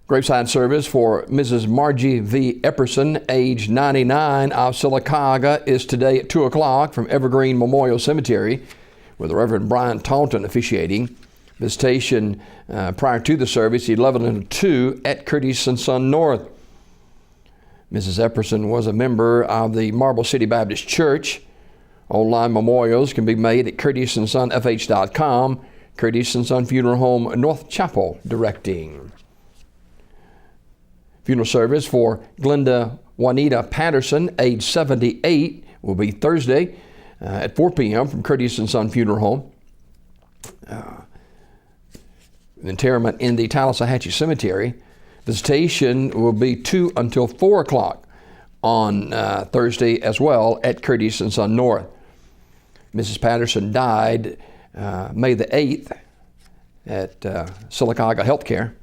Graveside service for Mrs. Margie V. Epperson, age 99, of Sylacauga, is today at 2 o'clock from Evergreen Memorial Cemetery, with the Reverend Brian Taunton officiating. Visitation prior to the service, 11 and 2 at Curtis and Son North. Mrs. Epperson was a member of the Marble City Baptist Church. Online memorials can be made at curtisandsonfh.com. Curtis and Son Funeral Home, North Chapel, directing. Funeral service for Glenda Juanita Patterson, age 78, will be Thursday at 4 p.m. from Curtis and Son Funeral Home. Interment in the Tallahatchie Cemetery. Visitation will be 2 until 4 o'clock on Thursday as well at Curtis and Son North. Mrs. Patterson died May the 8th at Sylacauga Healthcare.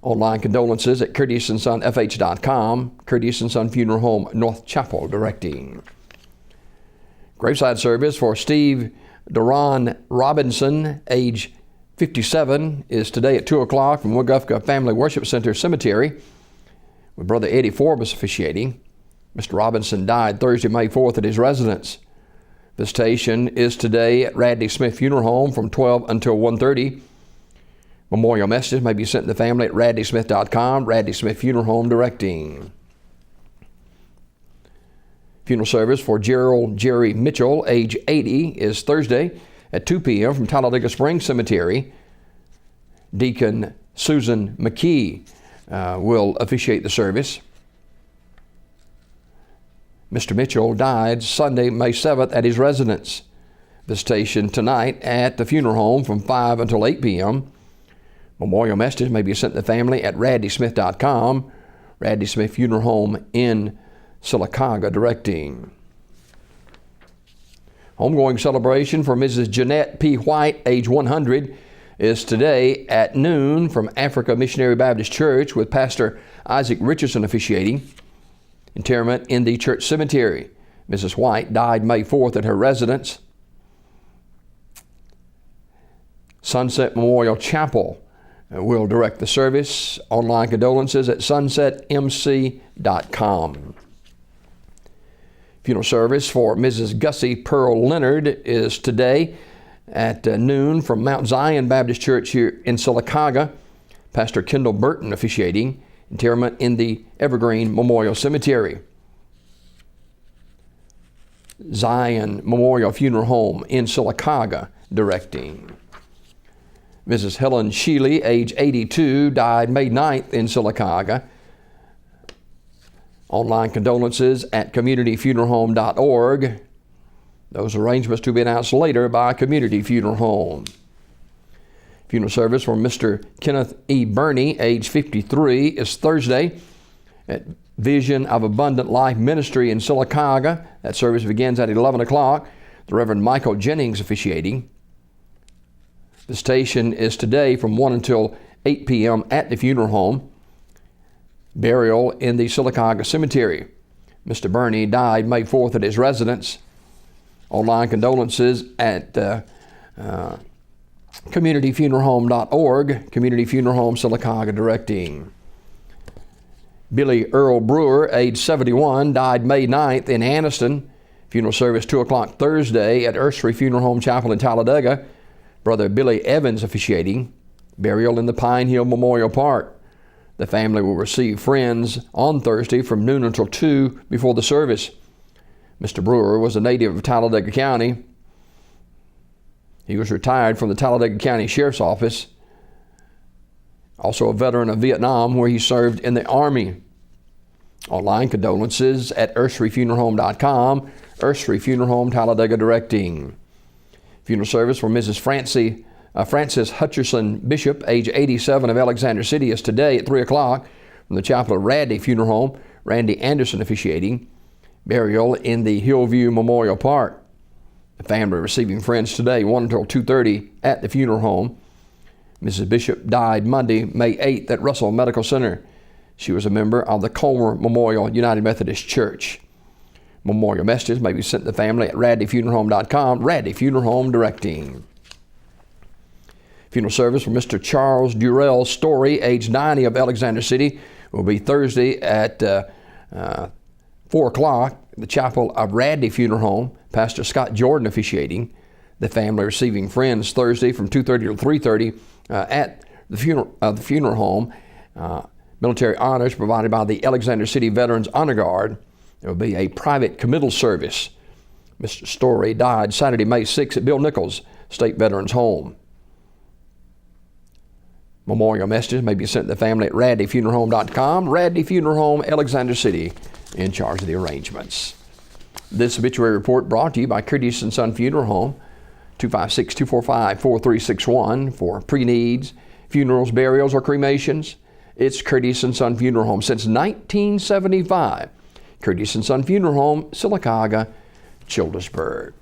Online condolences at curtisandsonfh.com. Curtis and Son Funeral Home, North Chapel, directing. Graveside service for Steve Duran Robinson, age 57, is today at 2 o'clock from Wagufka Family Worship Center Cemetery, with Brother Eddie Forbes officiating. Mr. Robinson died Thursday, May 4th at his residence. Visitation is today at Radley Smith Funeral Home from 12 until 1:30. Memorial messages may be sent to the family at radleysmith.com. Radley Smith Funeral Home, directing. Funeral service for Gerald Jerry Mitchell, age 80, is Thursday at 2 p.m. from Talladega Springs Cemetery. Deacon Susan McKee will officiate the service. Mr. Mitchell died Sunday, May 7th at his residence. Visitation tonight at the funeral home from 5 until 8 p.m. Memorial messages may be sent to the family at radleysmith.com. Radley Smith Funeral Home in Sylacauga, directing. Homegoing celebration for Mrs. Jeanette P. White, age 100, is today at noon from Africa Missionary Baptist Church, with Pastor Isaac Richardson officiating. Interment in the church cemetery. Mrs. White died May 4th at her residence. Sunset Memorial Chapel will direct the service. Online condolences at sunsetmc.com. Funeral service for Mrs. Gussie Pearl Leonard is today at noon from Mount Zion Baptist Church here in Sylacauga. Pastor Kendall Burton officiating. Interment in the Evergreen Memorial Cemetery. Zion Memorial Funeral Home in Sylacauga, directing. Mrs. Helen Sheely, age 82, died May 9th in Sylacauga. Online condolences at communityfuneralhome.org. Those arrangements to be announced later by Community Funeral Home. Funeral service for Mr. Kenneth E. Burney, age 53, is Thursday at Vision of Abundant Life Ministry in Sylacauga. That service begins at 11 o'clock. The Reverend Michael Jennings officiating. The station is today from 1 until 8 p.m. at the funeral home. Burial in the Sylacauga Cemetery. Mr. Burney died May 4th at his residence. Online condolences at communityfuneralhome.org. Community Funeral Home, Sylacauga, directing. Billy Earl Brewer, age 71, died May 9th in Anniston. Funeral service 2 o'clock Thursday at Ursery Funeral Home Chapel in Talladega. Brother Billy Evans officiating. Burial in the Pine Hill Memorial Park. The family will receive friends on Thursday from noon until 2 before the service. Mr. Brewer was a native of Talladega County. He was retired from the Talladega County Sheriff's Office. Also a veteran of Vietnam, where he served in the Army. Online condolences at urseryfuneralhome.com. Ursery Funeral Home, Talladega, directing. Funeral service for Mrs. Frances Hutcherson Bishop, age 87, of Alexander City, is today at 3 o'clock from the chapel of Radley Funeral Home. Randy Anderson officiating. Burial in the Hillview Memorial Park. The family receiving friends today, 1 until 2:30 at the funeral home. Mrs. Bishop died Monday, May 8th at Russell Medical Center. She was a member of the Comer Memorial United Methodist Church. Memorial messages may be sent to the family at radleyfuneralhome.com. Radley Funeral Home, directing. Funeral service for Mr. Charles Durrell Story, age 90, of Alexander City, will be Thursday at 4 o'clock at the chapel of Radley Funeral Home. Pastor Scott Jordan officiating. The family receiving friends Thursday from 2:30 to 3:30 at the funeral home. Military honors provided by the Alexander City Veterans Honor Guard. There will be a private committal service. Mr. Story died Saturday, May 6 at Bill Nichols State Veterans Home. Memorial messages may be sent to the family at radleyfuneralhome.com. Radley Funeral Home, Alexander City, in charge of the arrangements. This obituary report brought to you by Curtis & Son Funeral Home, 256-245-4361 for pre-needs, funerals, burials, or cremations. It's Curtis & Son Funeral Home since 1975. Curtis & Son Funeral Home, Sylacauga, Childersburg.